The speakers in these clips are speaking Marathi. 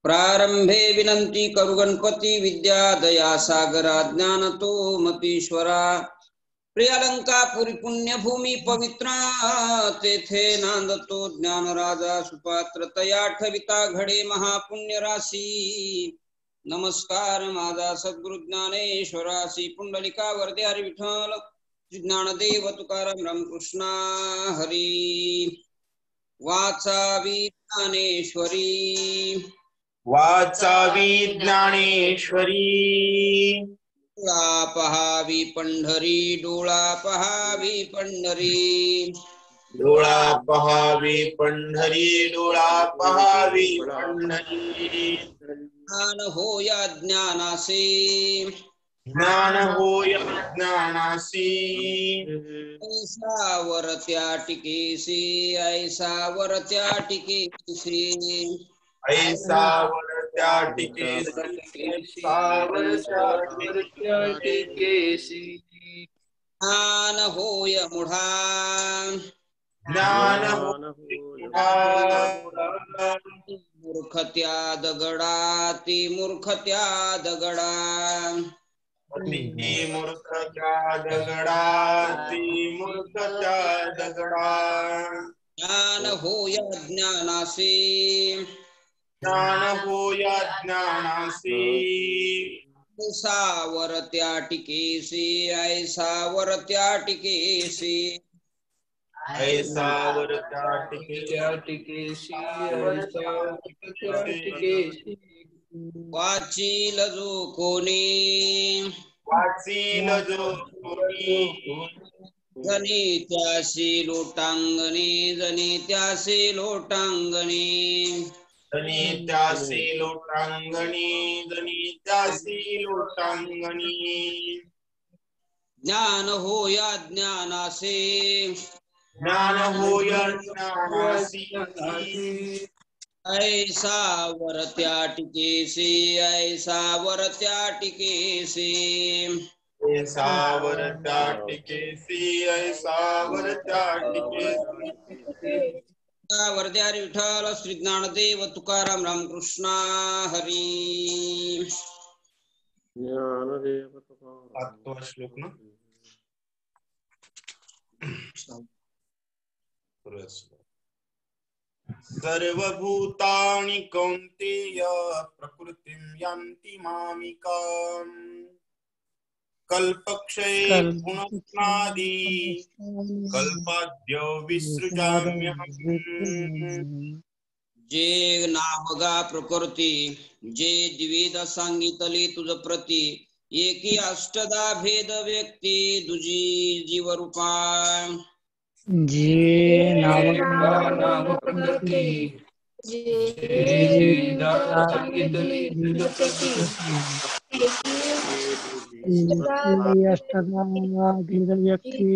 प्रारंभे विनंती करु गणपती विद्या दया सागरा ज्ञानतो मतीश्वरा प्रियलंकापुरी पुण्यभूमी पवित्रा तेथे नांदतो ज्ञानराजा सुपात्रतया ठविता घडे महापुण्य राशी नमस्कार माझा सद्गुरु ज्ञानेश्वरासी पुंडलिका वरदे हरी विठ्ठल ज्ञानदेव तुकाराम रामकृष्णा हरी वाचावी ज्ञानेश्वरी वाचावी ज्ञानेश्वरी डोळा पहावी पंढरी डोळा पहावी पंढरी डोळा पहावी पंढरी डोळा पहावी पंढरी ज्ञान होया ज्ञानासे ज्ञान होय ज्ञानासी ऐसा वरत्या टिकेसी ऐसा वरत्या टिकेसी ऐसा वरत्या टिकेसी ऐसा वरत्या टिकेसी ज्ञान होय मुढा ज्ञान होय मूर्खत्या दगडा ती मूर्खत्या दगडा मूर्खत्या दगडा ती मूर्खत्या दगडा ज्ञान होय ज्ञानासे ज्ञान होय ज्ञानासी ऐसा वरत्या टिकेसी ऐसा वरत्या टिकेसी ऐसा वरत्या टिकेसी ऐसा वरत्या टिकेसी वाचील जो कोणी वाचील जो कोणी जनी त्यासी लोटांगणी जनी त्यासी लोटांगणी जनी त्यासी लोटांगणी जनी त्यासी लोटांगणी ज्ञान होया ज्ञानासे ज्ञान होय ज्ञानासी ऐसा वरत्या टिकेसी ऐसा वरत्या टिकेसी ऐसा वरत्या टिकेसी ऐसा वरत्या टिकेसी वरदे हरी विठ्ठल श्री ज्ञानदेव तुकाराम रामकृष्णा हरी ज्ञानदेव तुकाराम 7वां श्लोक ना सर्वभूतानि कौन्तेय प्रकृतिं यान्ति मामिकाम् कल्पक्षये पुनस्नादि कल्पाद्यो विसृजाम्यहम् जे नावगा प्रकृती जे द्विविध सांगितली तुझ प्रती एकी अष्टदा भेद व्यक्ती दुजी जीवरूपा जे नाम प्रकृती भेद व्यक्ती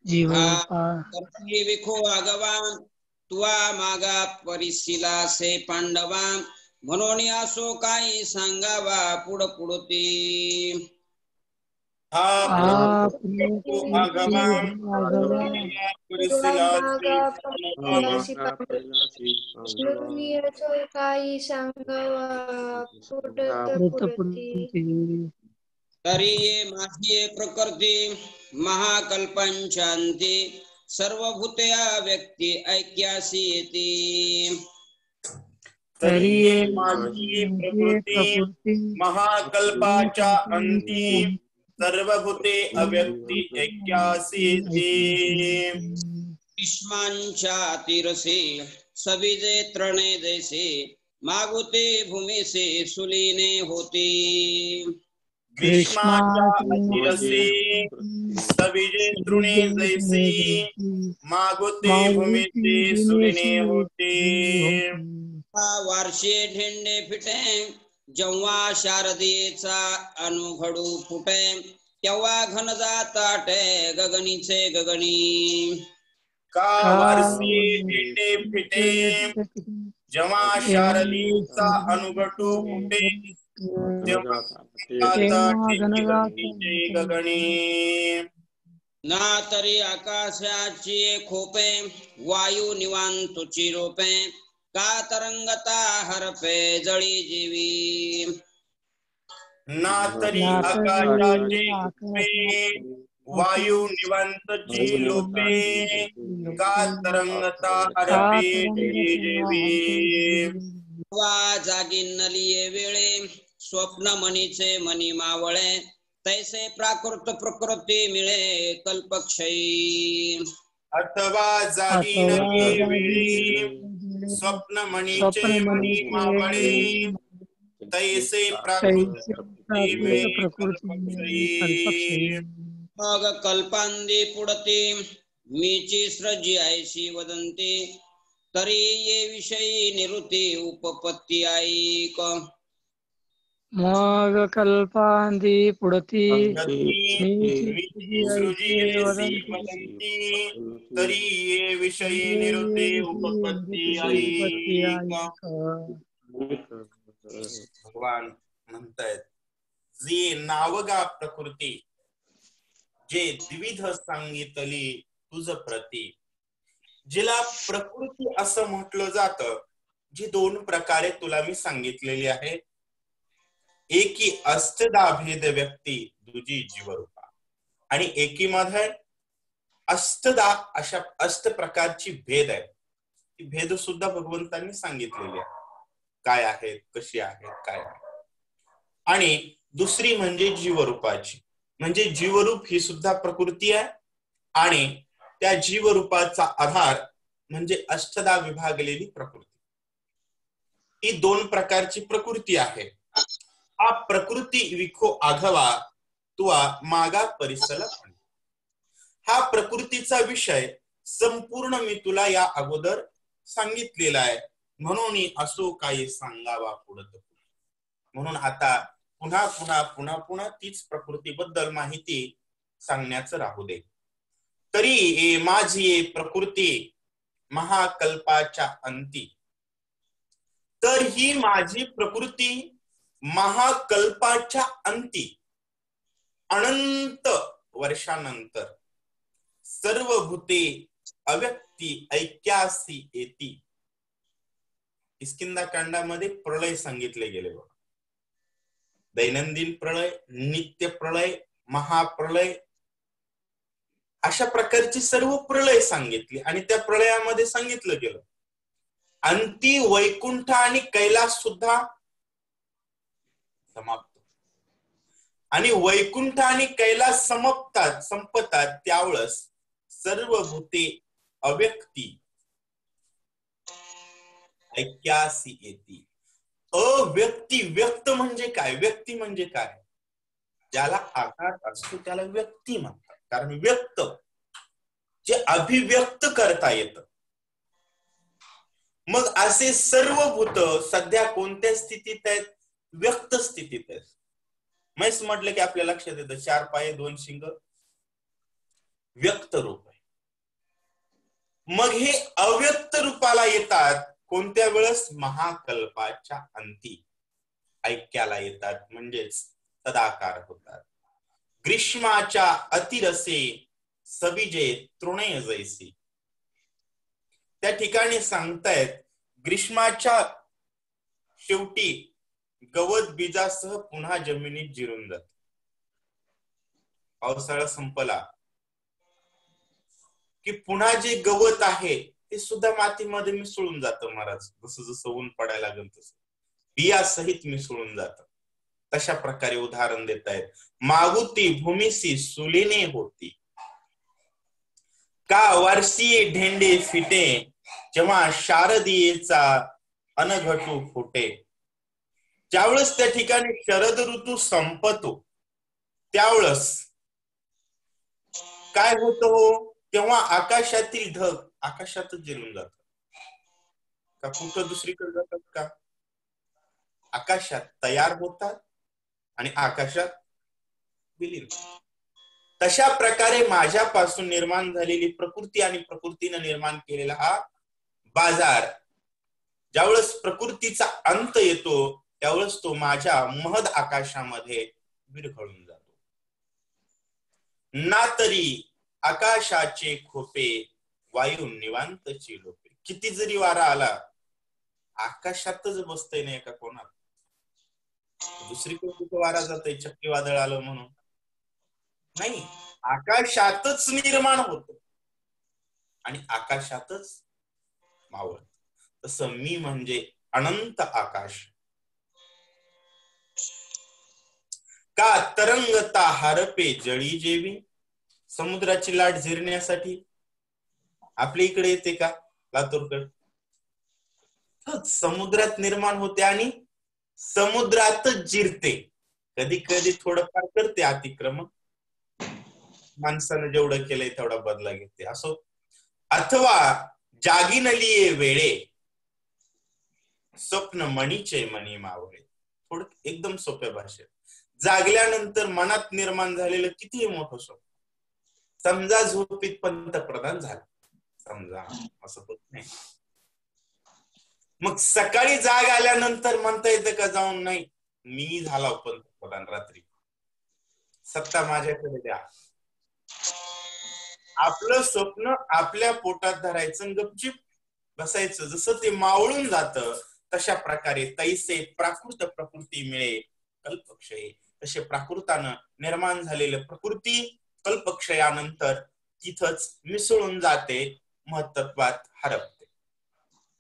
जीवरूपा विखो आगवा तुवा मागा परिशिला से पांडवा म्हणून असो काही सांगावा पुढ पुढती तरी ये माझी प्रकृती महाकल्पांचांती सर्वभूतया व्यक्ती ऐक्यासी येती तरी माझी प्रकृती महाकल्पाच्या अंती सर्वभूते अव्यक्ती ऐक्यासी येती भीष्मांच्या तिरसे सविजे त्रणे जैसे मागुते भूमिसे सुलीने होती भीष्माच्या तिरसे सविजे तृणे जैसे मागुते भूमिसे सुलीने होते वार्षे ढेंडे फिटे जेव्हा शारदेचा अनुघडू फुटे तेव्हा घन जाताटे गगनीचे गगनी का वारसी ढेंडे फिटे जेव्हा शारदेचा अनुघटू फुटे तेव्हा गगनी ना तरी आकाशाची खोपे वायू निवांतुची रोपे का तरंगता हरपे जळी जीवी ना तरी आकाशाचे खुपे वायू निवांतची लोपे का तरंगता हरपे जळी जीवी वा जागी नलिये वेळे स्वप्न मनीचे मनी मावळे तैसे प्राकृत प्रकृती मिळे कल्पक्षयी अथवा जागी नये वेळी स्वप्न मणीचे मणी मावळे तैसे प्रकृती मिळे कल्पक्षयी मग कल्पांदी पुढती मीची सृजी ऐशी वदंती तरी ये विषयी निवृत्ती उपपत्ती ऐक मग कल्पांदी पुढती वदंती तरी ये विषयी निवृत्ती उपपत्ती ऐक भगवान म्हणतायत जे नावगा प्रकृती जे द्विविध सांगितली तुझ प्रती जिला प्रकृती असं म्हटलं जातं जी दोन प्रकारे तुला मी सांगितलेली आहे एकी अष्टदा भेद व्यक्ती दुजी जीवरूपा आणि एकी मध्ये अष्टदा अशा अष्ट प्रकारची भेद आहे ती भेद सुद्धा भगवंतांनी सांगितलेली आहे काय आहेत कशी आहेत काय आहे आणि दुसरी म्हणजे जीवरूपाची म्हणजे जीवरूप ही सुद्धा प्रकृती आहे आणि त्या जीवरूपाचा आधार म्हणजे अष्टदा विभागलेली प्रकृती ही दोन प्रकारची प्रकृती आहे हा प्रकृती विखो आघवा तुआ मागा परिसला हा प्रकृतीचा विषय संपूर्ण मी तुला या अगोदर सांगितलेला आहे म्हणून असो काही सांगावा पुढत म्हणून आता पुन्हा पुन्हा पुन्हा पुन्हा तीच प्रकृतीबद्दल माहिती सांगण्याचं राहू दे तरी माझी प्रकृती महाकल्पाच्या अंती तर ही माझी प्रकृती महाकल्पाच्या अंती अनंत वर्षानंतर सर्व भूते अव्यक्ती ऐक्यासी येती किष्किंधा कांडामध्ये प्रलय सांगितले गेले बघा दैनंदिन प्रलय नित्य प्रलय महाप्रलय अशा प्रकारची सर्व प्रलय सांगितली आणि त्या प्रलयामध्ये सांगितलं गेलं अंती वैकुंठ आणि कैलास सुद्धा समाप्त आणि वैकुंठ आणि कैलास संपतात त्यावेळेस सर्व भूते अव्यक्ती ऐक्यासी येती अव्यक्ती व्यक्त म्हणजे काय व्यक्ती म्हणजे काय ज्याला आकार असतो त्याला व्यक्ती म्हणतात कारण व्यक्त जे अभिव्यक्त करता येत मग असे सर्व भूत सध्या कोणत्या स्थितीत आहेत व्यक्त स्थितीत आहेत म्हैस म्हटलं की आपल्या लक्षात येतं 4 पाय 2 शिंग व्यक्त रूप आहे मग हे अव्यक्त रूपाला येतात कोणत्या वेळेस महाकल्पाच्या अंती ऐक्याला येतात म्हणजेच सदाकार होतात ग्रीष्माच्या अतिरसे सविजे तृणय जैसी त्या ठिकाणी सांगतायत ग्रीष्माच्या शेवटी गवत बीजासह पुन्हा जमिनीत जिरून जात पावसाळा संपला की पुन्हा जे गवत आहे ते सुद्धा मातीमध्ये मिसळून जातं महाराज जसं जसं ऊन पडायला लागेल तसं बिया सहित मिसळून जात तशा प्रकारे उदाहरण देत आहेत मागुती भूमिसी सुलेने होती का वारसी ढेंडे फिटे जेव्हा शारदीयेचा अनघटू फुटे ज्यावेळेस त्या ठिकाणी शरद ऋतू संपतो त्यावेळेस काय होतं हो तेव्हा आकाशातील ढग आकाशातच जिरून जातात का कुठं दुसरीकडे जातात का आकाशात तयार होतात आणि आकाशात विलीन तशा प्रकारे माझ्यापासून निर्माण झालेली प्रकृती आणि प्रकृतीने निर्माण केलेला हा बाजार ज्यावेळेस प्रकृतीचा अंत येतो त्यावेळेस तो माझ्या महद आकाशामध्ये विरघळून जातो ना तरी आकाशाचे खोपे वायू निवांतची लोपे किती जरी वारा आला आकाशातच बसतय नाही का कोणात, दुसरीकडे कुठं वारा जातय चक्रीवादळ आलं म्हणून नाही, आकाशातच निर्माण होत आणि आकाशातच मावळत. तसं मी म्हणजे अनंत आकाश. का तरंगता हरपे जळी जेवी, समुद्राची लाट झिरण्यासाठी आपल्या इकडे येते का लातूरकडे, समुद्रात निर्माण होते आणि समुद्रातच जिरते. कधी कधी थोडंफार करते अतिक्रमण, माणसानं जेवढं केलंय तेवढा बदला घेते असो. अथवा जागी नलिये वेळे, स्वप्न मणीचे मणी मावळे. थोडं एकदम सोप्या भाषेत, जागल्यानंतर मनात निर्माण झालेलं कितीही मोठं स्वप्न, समजा झोपीत पंतप्रधान झाला, समजा असं होत नाही. मग सकाळी जाग आल्यानंतर म्हणता येतं का जाऊन, नाही मी झाला पंतप्रधान रात्री, सत्ता माझ्याकडे द्या. आपलं स्वप्न आपल्या पोटात धरायचं, गपचिप बसायचं. जसं ते मावळून जातं तशा प्रकारे तैसे प्राकृत प्रकृती मिळे कल्पक्षय, तसे प्राकृतानं निर्माण झालेलं प्रकृती कल्पक्षयानंतर तिथंच मिसळून जाते, महत्त्वात हरपते.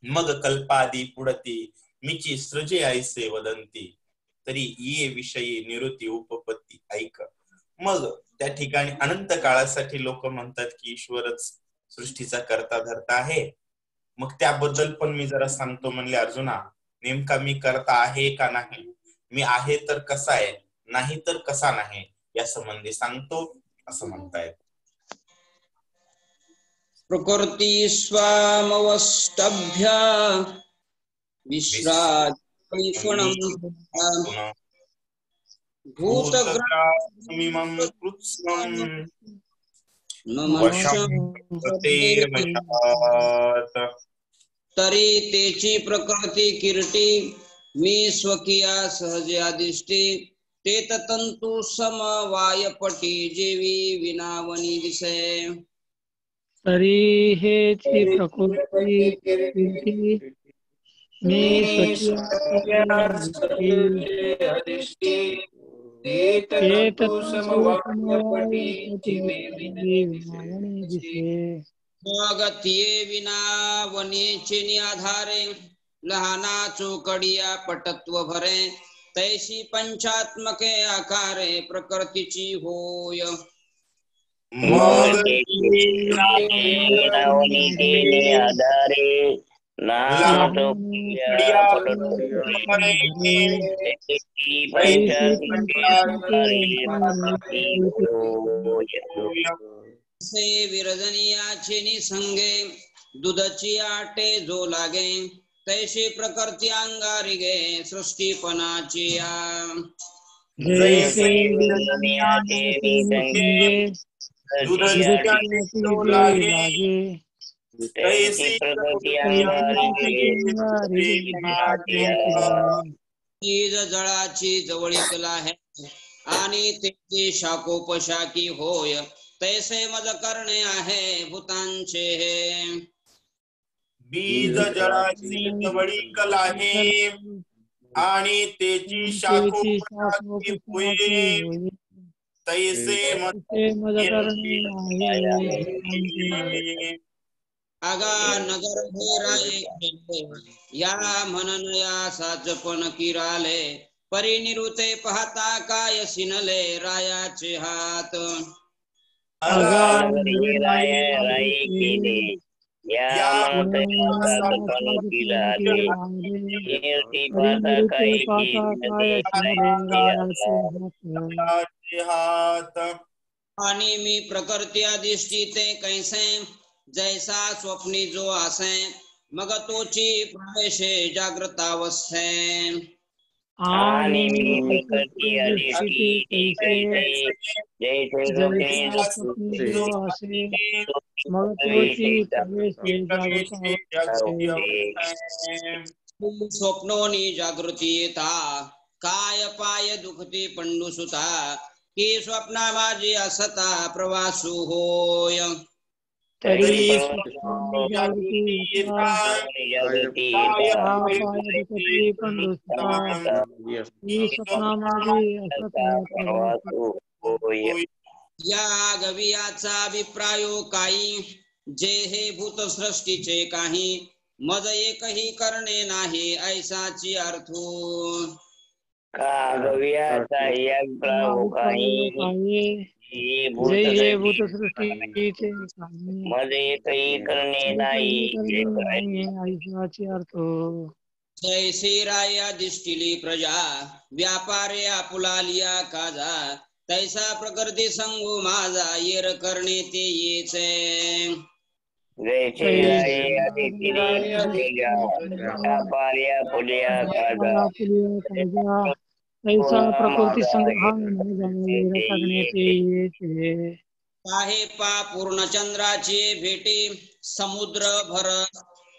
मग कल्पादी पुढती मीची सृजे ऐसे वदंती, तरी ये विषयी निवृत्ती उपपत्ती ऐक. मग त्या ठिकाणी अनंत काळासाठी लोक म्हणतात की ईश्वरच सृष्टीचा करता धरता आहे. मग त्याबद्दल पण मी जरा सांगतो. म्हणले अर्जुना, नेमका मी करता आहे का नाही, मी आहे तर कसा आहे, नाही तर कसा नाही, या संबंधी सांगतो असं म्हणतायत. प्रकृती स्वामवष्टभ्य विश्राजित्वं भूतग्रासमिमं कृत्स्नं वशं वशात्. तरी तेची प्रकृती किरटी, मी स्वकीया सहजे आदिष्टी, ते तंतु समवायपटी जेवी विनावनी दिसे. तरी हेची प्रकृती किरटी, मी स्वकीया अधिष्ठी, ते तंतु समवायपटी जेवी विनावनी दिसे. गतिये विनावनीचे आधारे, लहाना चोकडिया पटत्व भरे, तैशी पंचात्मके आकारे प्रकृतीची होय. आधारे से विरजनीयाचे निसंगे, दुधची आटे जो लागे, तैशी प्रकृती अंगारी गे सृष्टीपणाची आ. जैसे विरजनीयाचे निसंगे, दुधची आटे जो लागे, तैसी प्रकृती अंगारी तीज जळाची जवळीक आहे, आणि तेची शाखोपशाखी होय, तैसे मज करणे आहे भूतांचे हे. बीज जळाची जवळीक आहे, आणि तेची शाखोपशाखी होय, तैसे मज करणे आहे. आगा नगर हे राये या म्हणन या साचपण किराले, परिनिरुते पाहता काय सिनले रायाचे हात. राई केले या म्हणून किराले, पाहता काय हात. आणि मी प्रकृती अधिष्ठी ते कैसे, जैसा स्वप्नी जो आसे, मग तोची प्रवेशे जागृतावस्थे. आणि मी प्रकृती अधिष्ठी कैसे, जैसे स्वप्नी जो आसे, मग तोची प्रवेशे स्वप्नोनी जागृती येता, काय पाय दुखती पंडुसुता, की स्वप्ना माझी असता प्रवासू होय. तरी स्वप्नांनी जागृती येता जागृती पाय दुखती पण दुसरा ही स्वप्नामागे असत होय. या गवियाचा अभिप्रायो काही जे हे भूत सृष्टीचे काही मज एकही करणे नाही ऐसाची अर्थो का गव्याचा या काही जय हे भूत सृष्टीचे मध्ये काही करणे नाही ऐसाचे अर्थ जैसे राया दिष्टिली प्रजा व्यापारे आपुलालिया काजा तैसा प्रकृती संगो माझा येर करणे ते येचे तैसा प्रकृती संग्रह करण्याचे येते आहे पा पूर्ण चंद्राचे भेटे समुद्र भर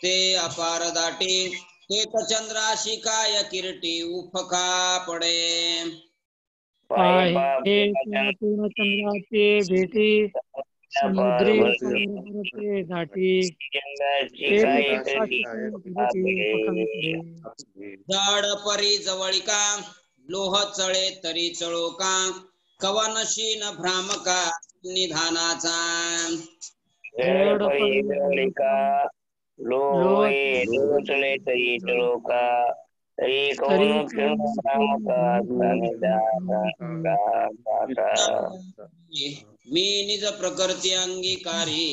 ते अपार दाटे ते चंद्राशी काय किरटी उफका पडे आहे पूर्ण चंद्राचे भेटी समुद्री ते दाटी जड परी जवळिका लोह चळे तरी चळो का कवनशीन भ्रामका निधानाचा लोचले तरी चलो का तरी मी निज प्रकृती अंगीकारी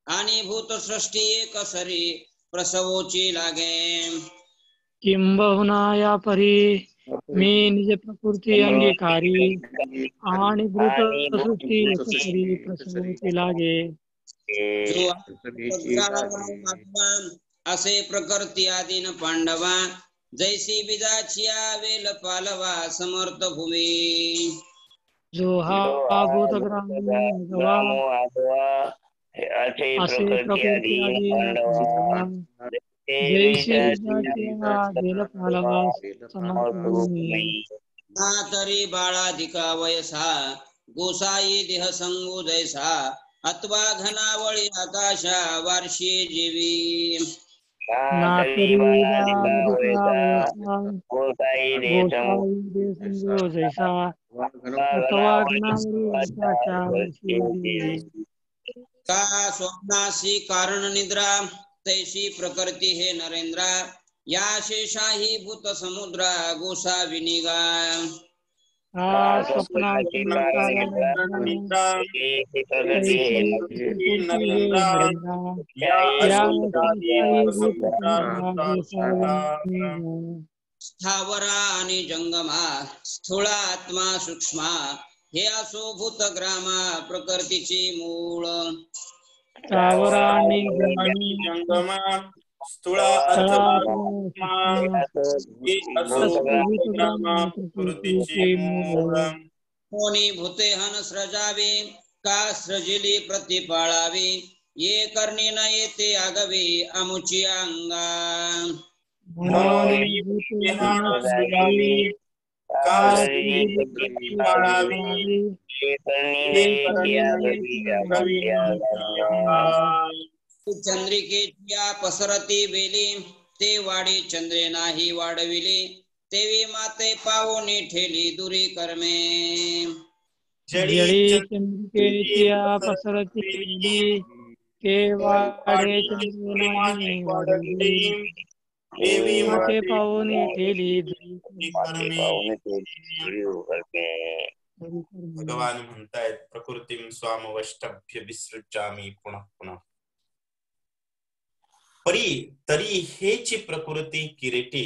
आणि भूत सृष्टी एक सरी प्रसवोची लागे किंबहुना या परी मी निज प्रकृती अंगीकारी आणि भूत सृष्टी एक सरी प्रसवोची लागे जो असे प्रकृती आदीन पांडवा जैसी बीजाची वेल पालवा समर्थ भूमी जो हा भूतग्राम असे प्रकृती आदी जैसी बीजाची वेल पालवा समर्थ भूमी तरी बाळाधिका वयसा गोसाई देह संगो जैसा अथवा घनावळी आकाशा वार्षी जीवी नातरी जैसा अथवा का स्वप्नाशी कारण निद्रा तैशी प्रकृती हे नरेंद्रा या शेषाही भूत समुद्रा गोसा विनिगा स्वप्नाची स्थावरा आणि जंगमा स्थूळ आत्मा सूक्ष्म हे असो भूतग्रामा प्रकृतीची मूळ स्थावर आणि जंगमा स्थूळ प्रकृतीची मूळ कोणी भूते हन सृजावे का सृजिली प्रतिपाळावी ये करणी न येते आगवी अमुची अंगा चंद्रिकेची पसरती बेली ते वाढी चंद्रे नाही वाढविली तेवी माते पावोनी ठेली दुरी कर्मे जडी चंद्रिकेची पसरती बेली ते वाढे चंद्रे नाही वाढविली देवी माते पावोनी ठेली दुरी भगवान म्हणतायत प्रकृतीं स्वाम वष्टभ्य विसृजामी पुनः पुनः परी तरी हेची प्रकृती किरीटी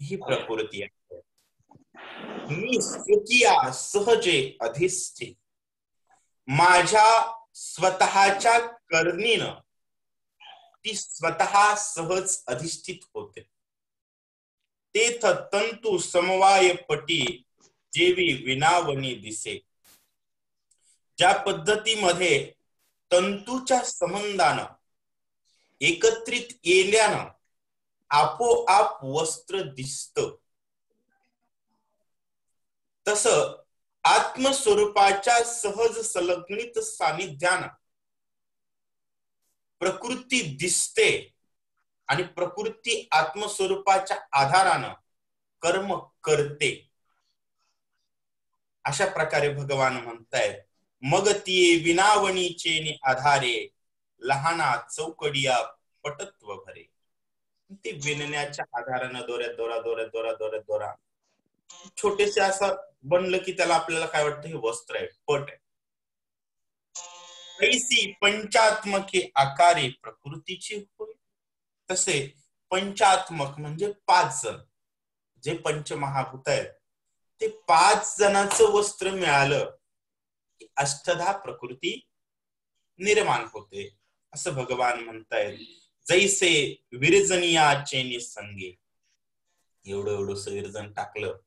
ही प्रकृती आहे मी सुखिया सहजे अधिष्ठित माझ्या स्वतःच्या करणीनं ती स्वतः सहज अधिष्ठित होते तेथ तंतु समवाय पटी जेवी विनावनी दिसे ज्या पद्धतीमध्ये तंतूच्या संबंधानं एकत्रित येल्यानं आपोआप वस्त्र दिसत तस आत्मस्वरूपाच्या सहज संलग्नित सानिध्यानं प्रकृती दिसते आणि प्रकृती आत्मस्वरूपाच्या आधारानं कर्म करते, अशा प्रकारे भगवान म्हणतायत, मग ती विनावणीचे आधारे लहाना चौकडिया पटत्व भरे. ते विणण्याच्या आधारानं दोरा छोटेसे असं बनलं की त्याला आपल्याला काय वाटतं, हे वस्त्र आहे, पट आहे. तैसी पंचात्मके आकारे प्रकृतीची होय. तसे पंचात्मक म्हणजे 5 जण, जे पंचमहाभूत आहेत ते 5 जणांचं वस्त्र मिळालं की अष्टधा प्रकृती निर्माण होते, असं भगवान म्हणतायत. जैसे विरजनियाचे निसंगे. एवढं विरजन टाकलं,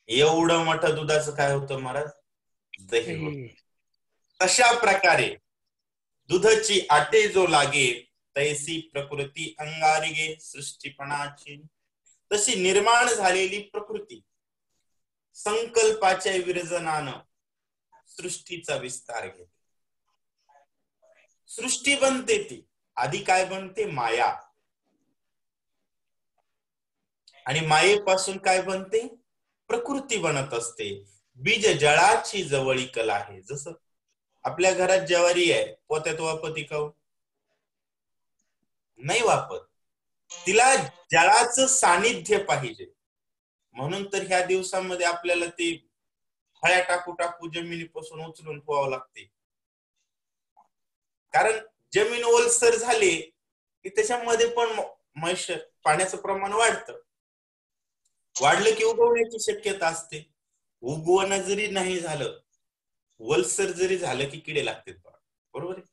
एवढं मोठं दुधाचं काय होतं महाराज, दही होतं. तशा प्रकारे दुधाची आटे जो लागे, तैसी प्रकृती अंगारिगे सृष्टीपणाची. तशी निर्माण झालेली प्रकृती संकल्पाच्या विरजनानं सृष्टीचा विस्तार घेते. सृष्टी बनते, ती आधी काय बनते, माया. आणि मायेपासून काय बनते, प्रकृती बनत असते. बीज जळाची जवळी कला आहे. जसं आपल्या घरात ज्वारी आहे, पोत्यात वापरती का नाही वापरत, तिला जळाचं सानिध्य पाहिजे. म्हणून तर ह्या दिवसांमध्ये आपल्याला ते फळ्या टाकू जमिनीपासून उचलून ठेवावं लागते. कारण जमीन ओलसर झाली की त्याच्यामध्ये पण मॉइश्चर, पाण्याचं प्रमाण वाढतं. वाढलं की उगवण्याची शक्यता असते. उगवणं जरी नाही झालं, वलसर जरी झालं की किडे लागतात, बरोबर आहे.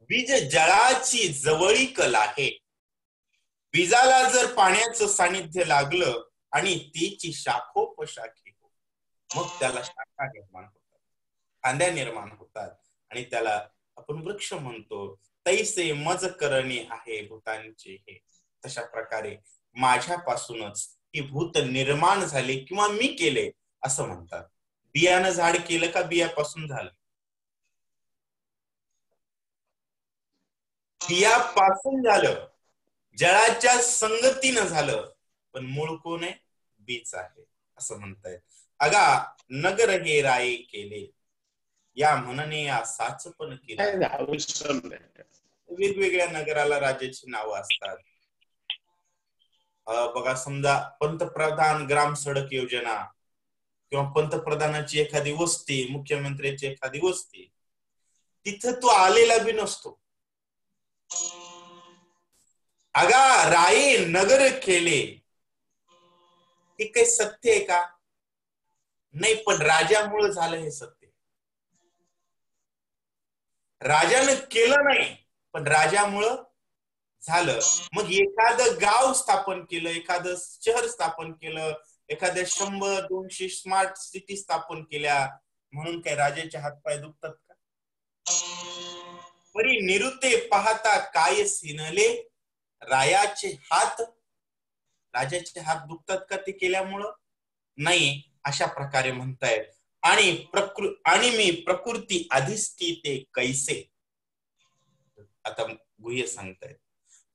बीज जळाची जवळी कला आहे. बीजाला जर पाण्याचं सानिध्य लागलं आणि तिची शाखोपशाखी हो, मग त्याला शाखा निर्माण होतात, फांद्या निर्माण होतात आणि त्याला आपण वृक्ष म्हणतो. तैसे मज करणे आहे भूतांचे हे. तशा प्रकारे माझ्यापासूनच ही भूत निर्माण झाले किंवा मी केले असं म्हणतात. बियानं झाड केलं का बियापासून झालं? बियापासून झालं, जळाच्या संगतीनं झालं, पण मूळ कोण आहे? बीज आहे, असं म्हणतायत. अगा नगर हे राये केले, या म्हणणे या साचपण केलं. वेगवेगळ्या नगराला राज्याची नावं असतात. बघा, समजा पंतप्रधान ग्राम सडक योजना किंवा पंतप्रधानाची एखादी वस्ती, मुख्यमंत्र्याची एखादी वस्ती, तिथं तो आलेला बी नसतो. अगा राये नगर केले, हे काही सत्य आहे का? नाही, पण राजामुळे झालं हे सत्य. राजानं केलं नाही, पण राजामुळं झालं. मग एखादं गाव स्थापन केलं, एखादं शहर स्थापन केलं, एखाद्या 100-200 स्मार्ट सिटी स्थापन केल्या म्हणून काय राजाचे हातपाय दुखतात का? परी निरुते पाहता काय सिनले, राजाचे हात दुखतात का ते केल्यामुळं? नाही, अशा प्रकारे म्हणतायत. आणि मी प्रकृती अधिष्ठिते कैसे. आता गुह्य सांगतायत,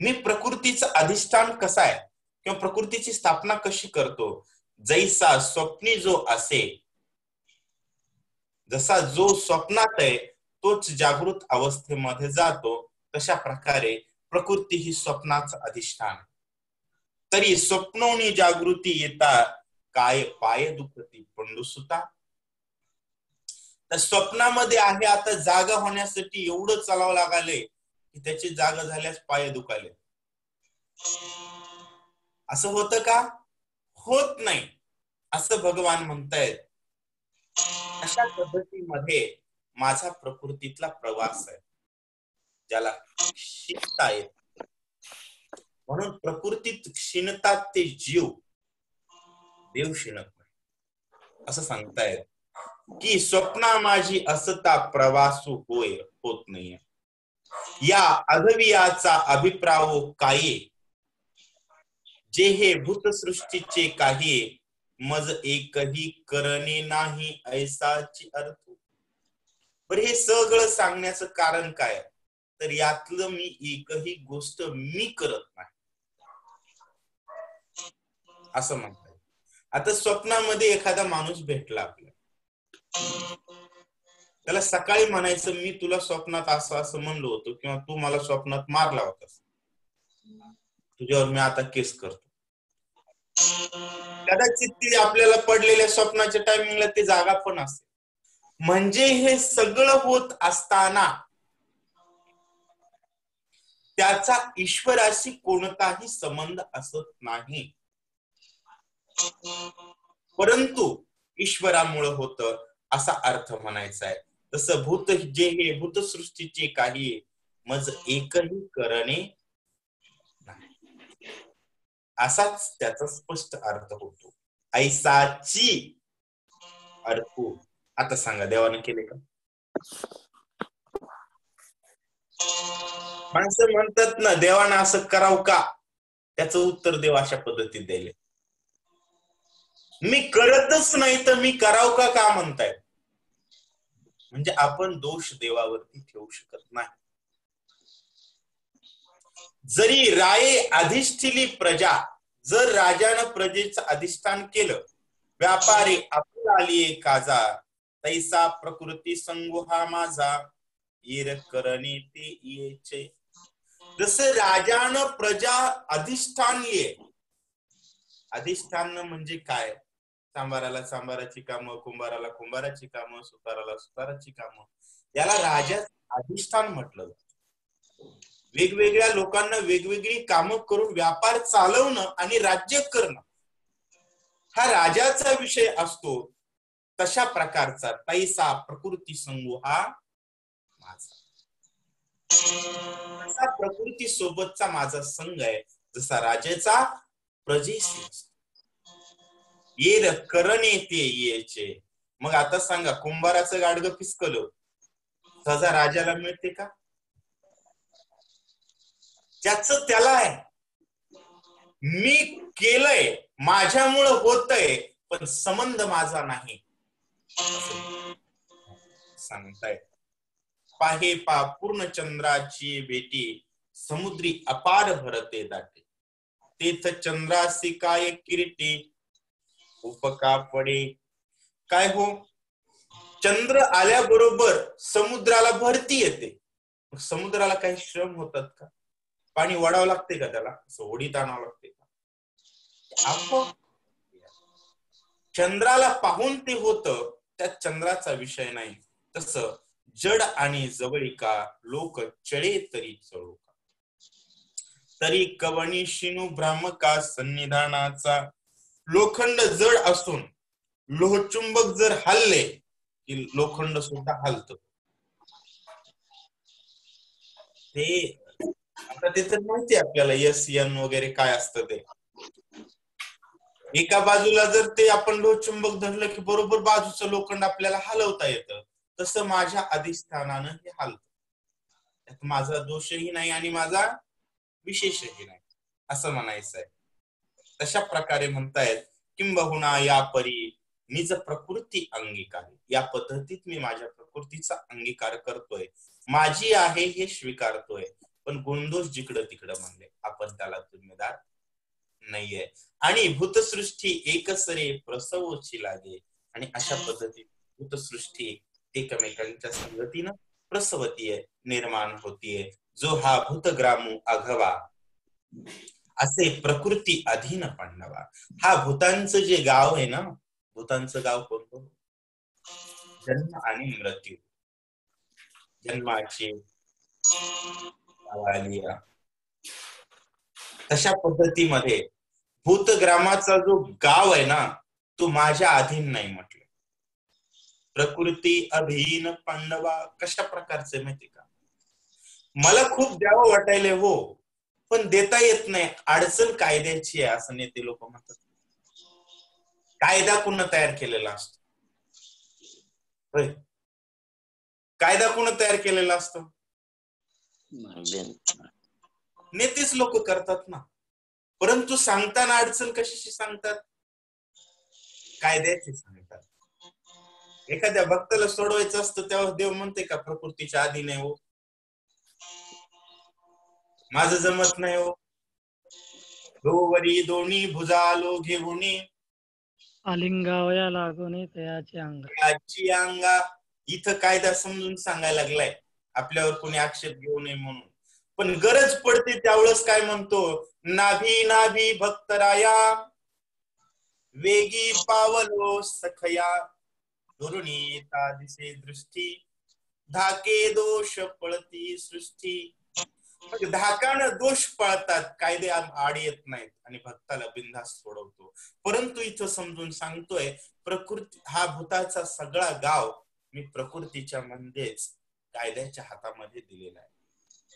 मी प्रकृतीचं अधिष्ठान कसं आहे किंवा प्रकृतीची स्थापना कशी करतो. जैसा स्वप्नी जो असे, जसा जो स्वप्नात आहे तोच जागृत अवस्थेमध्ये जातो, तशा प्रकारे प्रकृती ही स्वप्नाचं अधिष्ठान. तरी स्वप्नोनी जागृती येता, काय पाय दुखती पंडुसुता. तर स्वप्नामध्ये आहे, आता जागा होण्यासाठी एवढं चालावं लागाले की त्याची जागा झाल्यास पाय दुखाले. असं होतं का? होत नाही, असं भगवान म्हणतायत. अशा पद्धतीमध्ये माझा प्रकृतीतला प्रवास आहे, ज्याला शिकता येत. म्हणून प्रकृतीत क्षीणतात ते जीव, देव क्षीणत नाही, असं सांगतायत. की स्वप्ना माझी असता प्रवासू होत नाहीये. या अधवियाचा अभिप्राय काही, जे हे भूतसृष्टीचे काही, मज एकही करणे नाही ऐसाची अर्थ. बरं, हे सगळं सांगण्याचं कारण काय? तर यातलं मी एकही गोष्ट मी करत नाही असं म्हणतात. आता स्वप्नामध्ये एखादा माणूस भेटला आपल्याला, त्याला सकाळी म्हणायचं मी तुला स्वप्नात असं असं म्हणलो होतो किंवा तू मला स्वप्नात मारला होतास, तुझ्यावर मी आता केस करतो. कदाचित ती आपल्याला पडलेल्या स्वप्नाच्या टायमिंगला ते जागा पण असते. म्हणजे हे सगळं होत असताना त्याचा ईश्वराशी कोणताही संबंध असत नाही, परंतु ईश्वरामुळे होत असा अर्थ म्हणायचा आहे. तसं भूत जे हे भूतसृष्टीचे काही मज एकही करणे नाही, असाच त्याचा स्पष्ट अर्थ होतो. ऐसाची अर्थ. आता सांगा देवाने केले का? माणसं म्हणतात ना देवानं असं करावं का, त्याचं उत्तर देव अशा पद्धतीत द्यायले, मी करतच नाही तर मी करावं का म्हणताय. म्हणजे आपण दोष देवावरती ठेवू शकत नाही. जरी राये अधिष्ठिली प्रजा, जर राजानं प्रजेचं अधिष्ठान केलं, व्यापारी आपला आली काजा, तैसा प्रकृती संगो हा माझा, येर करणे ते येचे. जसं राजानं प्रजा अधिष्ठान ये, अधिष्ठान म्हणजे काय, सांबाराला सांबाराची कामं, कुंभाराला कुंभाराची कामं, सुताराला सुताराची कामं, याला राजा अधिष्ठान म्हटलं. वेगवेगळ्या लोकांना वेगवेगळी कामं करून व्यापार चालवणं आणि राज्य करणं हा राजाचा विषय असतो. तशा प्रकारचा तैसा प्रकृती संगो हा माझा, तसा प्रकृती सोबतचा माझा संघ आहे, जसा राजाचा प्रजेशी असतो. येर करणे ते येचे. मग आता सांगा, कुंभाराचं गाडगं फिसकलं सजा राजाला मिळते का? ज्याचं त्याला आहे. मी केलंय, माझ्यामुळं होतंय, पण संबंध माझा नाही सांगताय. पाहे पा पूर्ण चंद्राची भेटी, समुद्री अपार भरते दाटे, तेथ चंद्रासी काय किरीटी, उपका पडे. काय हो, चंद्र आल्याबरोबर समुद्राला भरती येते. समुद्राला काही श्रम होतात का? पाणी वडावं लागते का त्याला? असं ओढीत आणावं लागते का? चंद्राला पाहून ते होतं, त्यात चंद्राचा विषय नाही. तसं जड आणि जवळिका, लोक चळे तरी चळू का, तरी कवणी शिनू भ्रामका सन्निधानाचा. लोखंड जड असून लोहचुंबक जर हल्ले की लोखंड सुद्धा हलतं. ते आता त्याचं माहिती आपल्याला एस एन वगैरे काय असतं ते. एका बाजूला जर ते आपण लोहचुंबक धरलं की बरोबर बाजूचं लोखंड आपल्याला हलवता येतं. तसं माझ्या अधिष्ठानानं हे हलतं. त्यात माझा दोषही नाही आणि माझा विशेषही नाही असं म्हणायचं आहे. तशा प्रकारे म्हणतायत किंबहुना या परी निज प्रकृती अंगीकारी. या पद्धतीत मी माझ्या प्रकृतीचा अंगीकार करतोय, माझी आहे हे स्वीकारतोय, पण गुणदोष जिकडं तिकडं म्हणले, आपण त्याला जिम्मेदार नाहीये. आणि भूतसृष्टी एकसरे प्रसवची लागे. आणि अशा पद्धतीत भूतसृष्टी एकमेकांच्या संगतीनं प्रसवतीये, निर्माण होतीये. जो हा भूतग्रामू अघवा, असे प्रकृती अधीन पांडवा. हा भूतांचं जे गाव आहे ना, भूतांचं गाव कोणतं? जन्म आणि मृत्यू. जन्माची तशा पद्धतीमध्ये भूतग्रामाचा जो गाव आहे ना, तो माझ्या अधीन नाही म्हटलं. प्रकृती अधीन पांडवा कशा प्रकारचे माहिती का? मला खूप द्यावं वाटायले हो, पण देता येत नाही. अडचण कायद्याची आहे असं नेते लोक म्हणतात. कायदा पुन्हा तयार केलेला असतो. कायदा पुन्हा तयार केलेला असतो, नेतेच लोक करतात ना. परंतु सांगताना अडचण कशाची सांगतात? कायद्याची सांगतात. एखाद्या भक्ताला सोडवायचं असतं तेव्हा देव म्हणते का प्रकृतीच्या अधीन आहे हो? माझं जमत नाही हो. दोवरी दोन्ही भुजालो घेऊनी आलिंगावया लागून तयाची अंग. याची अंगा. इथं कायदा समजून सांगायला लागलाय आपल्यावर कोणी आक्षेप घेऊ नये म्हणून. पण गरज पडते त्यावेळेस काय म्हणतो, नाभी नाभी भक्तराया वेगी पावलो सखया दुरुणी येता दिसे दृष्टी धाके दोष पळती सृष्टी. मग धाकानं दोष पळतात, कायदे आड येत नाहीत आणि भक्ताला बिनधास्त सोडवतो. परंतु इथं समजून सांगतोय प्रकृती हा भूताचा सगळा गाव मी प्रकृतीच्या मध्येच कायद्याच्या हातामध्ये दिलेला आहे.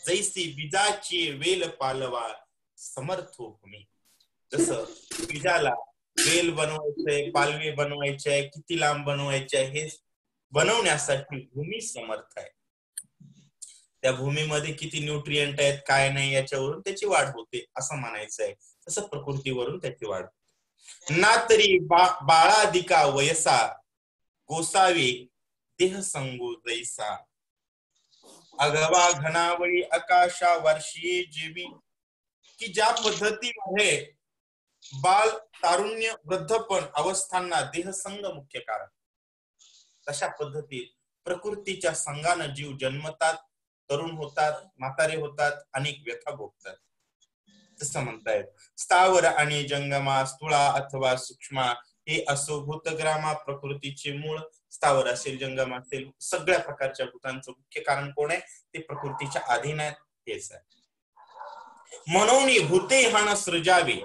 जैसी बीजाची वेल पालवा समर्थ भूमी. जसं बीजाला वेल बनवायचंय, पालवी बनवायचंय, किती लांब बनवायचंय हे बनवण्यासाठी भूमी समर्थ आहे. त्या भूमीमध्ये किती न्यूट्रिएंट आहेत काय नाही याच्यावरून त्याची वाढ होते असं म्हणायचं आहे. तसं प्रकृतीवरून त्याची वाढ होते. ना तरी बाळाधिका वयसा गोसावे देह संगो जैसा अगवा घनावळी आकाशा वर्षी जीवी. की ज्या पद्धतीमध्ये बाल तारुण्य वृद्धपण अवस्थांना देहसंग मुख्य कारण, तशा पद्धतीत प्रकृतीच्या संघानं जीव जन्मतात, तरुण होतात, म्हातारे होतात, अनेक व्यथा भोगतात. तसं म्हणतायत स्थावर आणि जंगमा स्थूळा अथवा सूक्ष्म हे असो भूतग्रामा प्रकृतीचे मूळ. स्थावर असेल जंगम असेल सगळ्या प्रकारच्या भूतांचं मुख्य कारण कोण आहे, ते प्रकृतीच्या अधीन आहेत, तेच आहे. म्हणून भूते हान सृजावे,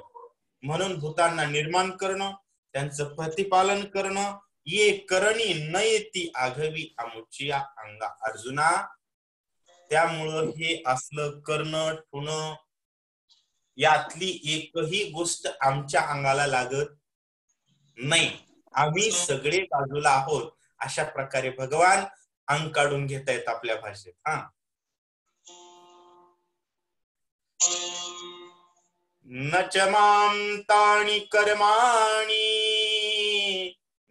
म्हणून भूतांना निर्माण करणं, त्यांचं प्रतिपालन करणं, ये करणी नयती आघवी अमुचिया अंगा. अर्जुना त्यामुळं हे असलं करणं ठुणं यातली एकही गोष्ट आमच्या अंगाला लागत नाही. आम्ही सगळे बाजूला आहोत. अशा प्रकारे भगवान अंग काढून घेत आहेत आपल्या भाषेत. न च मां तानि कर्माणि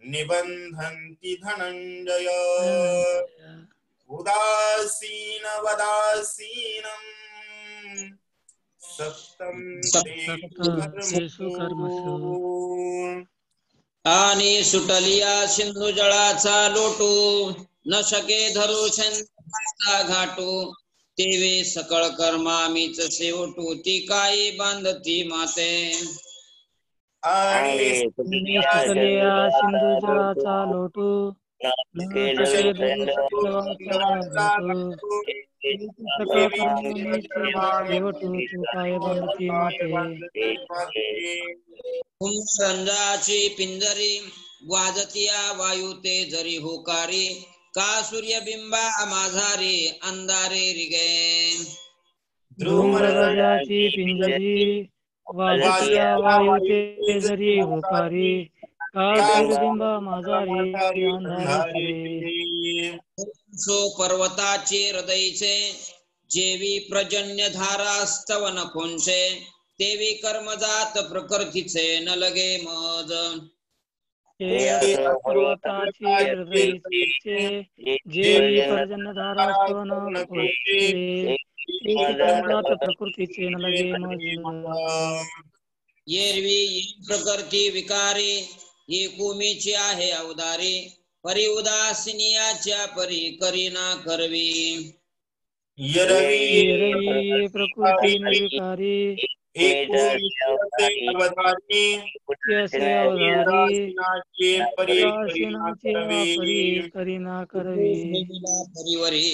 निबंधन्ति धनंजय उदासीन वदासीनम सप्तम तेषु कर्मसु. आणि सुटलिया सिंधू जळाचा लोटू न शके धरू छंदाचा घाटू तेवे सकळ कर्मा मीच सेवटू ती काही बांधती माते. आणि सुटलिया सिंधू जळाचा लोटू न शके धरू छंदाचा घाटू सकळ कर्मा मीच सेवटू ती काही बांधती माते. रंजाची पिंजरी वाजतिया वायू ते जरी होकारी का सूर्यबिंबा माझारी अंधारे रिगे. धूम्रराजाची पिंजरी वाजतिया वायू ते जरी होकारी का सूर्यबिंबा माझारी अंधारे रिगे. सो पर्वताचे हृदयचे जेवी पर्जन्य धारा स्तवन खोंचे तेवी कर्मजात प्रकृतीचे न लगे मज. पर्वताची हृदयचे जेवी पर्जन्यधारा स्तवन खोंचे कर्मजात प्रकृतीचे न लगे मज. येरवी प्रकृती विकारी ही कुमीची आहे अवदारी परी उदासीनियाच्या परी करीना करवी. येरवी प्रकृती निर्विकारी करीना करवी. परिवरी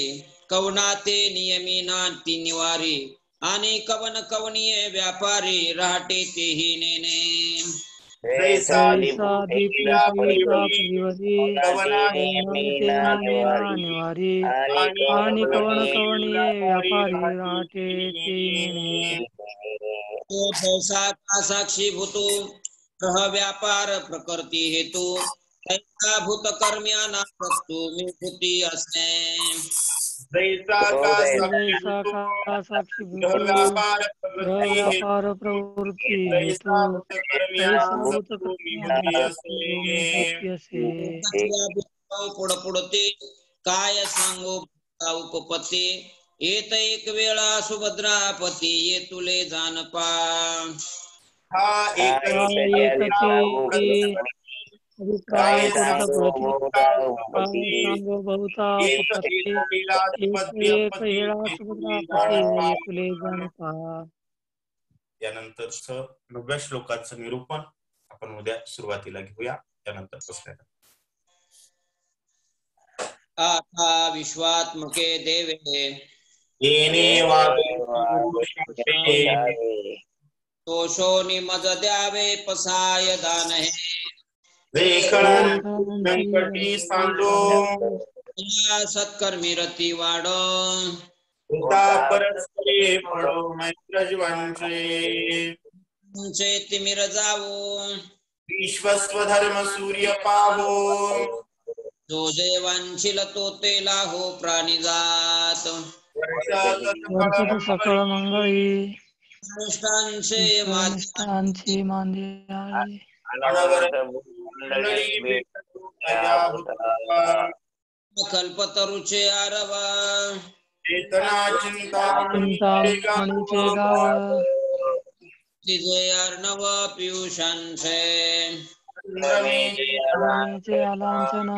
कवना ते नियमी ना ती निवारी आणि कवन कवनीय व्यापारी राहते तेही नेने. परिवरी निवारी आणि कवन कवनीय व्यापारी राहते तेही. साक्षी भूतो ग्रह व्यापार प्रकृती हेतू तैसा भूत कर्म्याना वस्तू मी भूती असणे. जैसा का साक्षी भूतो ग्रह व्यापार प्रवृत्ती हेतू तैसा भूत कर्म्याना वस्तू असे. पुढपुढते काय सांगो उपपत्ती येत एक वेळा सुभद्रापती ये तुले जानपा हा एकची अभिप्राय पुरता पुढती काय सांगो बहुता उपपत्ती एक हेळा सुभद्रापती ये तुले जानपा. यानंतरच 9व्या श्लोकाचं निरूपण आपण उद्या सुरुवातीला घेऊया. त्यानंतर प्रश्न आता विश्वात्मके देवे येणे दोषो निमज द्यावे पसाय दान हे संकटी सांडो सत्कर्मी रती वाढ परस्परे पडो मैत्रजीवांचे तिमिर जावो विश्वस्वधर्म सूर्य पाहो जो जयवांशील तो ते लाहो प्राणी जात वर्षात सकळ मंगळी अनुष्ठांचे निष्ठांची मांदियाळी कल्पतरुचे आरवा चेतना चिंतामणीचे गाव तिजे अर्णव पियुषांचे रमेचे आलांचन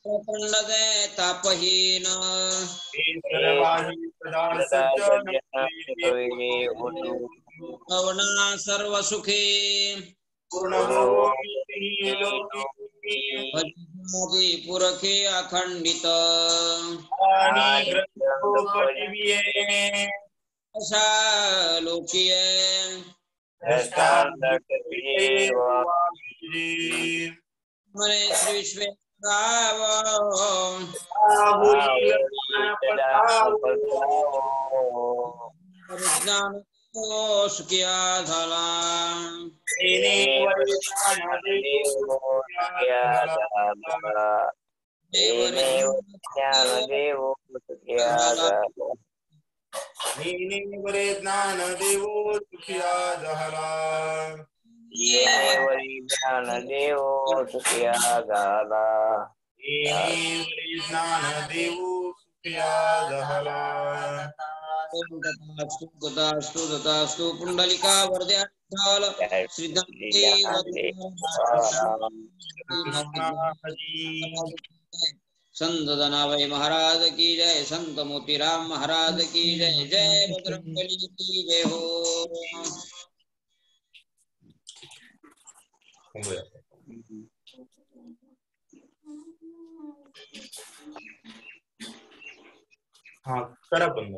प्रचंड दे तापहीन पवना सर्व सुखी भजी पुरखे अखंडित अशा लोकीय मने श्री विश्वेश्वराव ज्ञान सुखिया झाला बरे ज्ञान देवो सुखिया झाला ज्ञान देवो सुखिया झाला ज्ञान देवो सुखिया झाला तथास्तु तथास्तु पुंडलिका वरद्या संत दनावय महाराज की जय, संत मोतीराम महाराज की जय, जय बजरंगबली की जय हो. हा करा बंद.